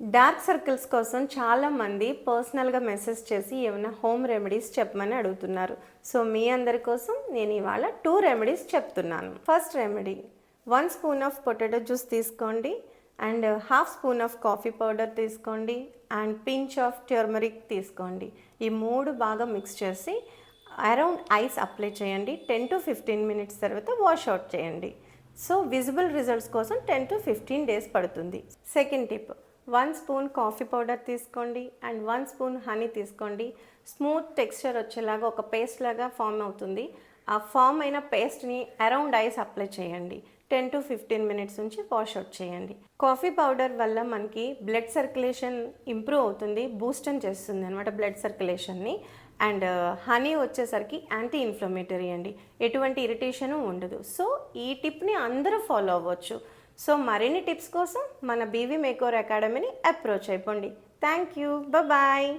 Dark circles కోసం చాలామంది పర్సనల్గా మెసేజ్ చేసి ఏమైనా హోమ్ రెమెడీస్ చెప్పమని అడుగుతున్నారు. సో మీ అందరి కోసం నేను ఇవాళ 2 రెమెడీస్ చెప్తున్నాను. First remedy, 1 spoon of potato juice తీసుకోండి and half spoon of coffee powder తీసుకోండి అండ్ పించ్ ఆఫ్ టర్మరిక్ తీసుకోండి. ఈ 3 బాగా మిక్స్ చేసి అరౌండ్ ఐస్ అప్లై చేయండి. 10 to 15 మినిట్స్ తర్వాత వాష్ అవుట్ చేయండి. సో విజిబుల్ రిజల్ట్స్ కోసం 10 to 15 డేస్ పడుతుంది. Second tip, 1 spoon coffee powder తీసుకోండి అండ్ 1 స్పూన్ హనీ తీసుకోండి. స్మూత్ టెక్స్చర్ వచ్చేలాగా ఒక పేస్ట్ లాగా ఫామ్ అవుతుంది. ఆ ఫామ్ అయిన పేస్ట్ని అరౌండ్ ఐస్ అప్లై చేయండి. 10 to 15 మినిట్స్ నుంచి వాష్ అవుట్ చేయండి. కాఫీ పౌడర్ వల్ల మనకి బ్లడ్ సర్క్యులేషన్ ఇంప్రూవ్ అవుతుంది, బూస్టన్ చేస్తుంది అనమాట బ్లడ్ సర్క్యులేషన్ని. అండ్ హనీ వచ్చేసరికి యాంటీ ఇన్ఫ్లమేటరీ అండి, ఎటువంటి ఇరిటేషను ఉండదు. సో ఈ టిప్ని అందరూ ఫాలో అవ్వచ్చు. సో మరిన్ని టిప్స్ కోసం మన బీవీ మేకోవర్ అకాడమీని అప్రోచ్ అయిపోండి. Thank you, bye.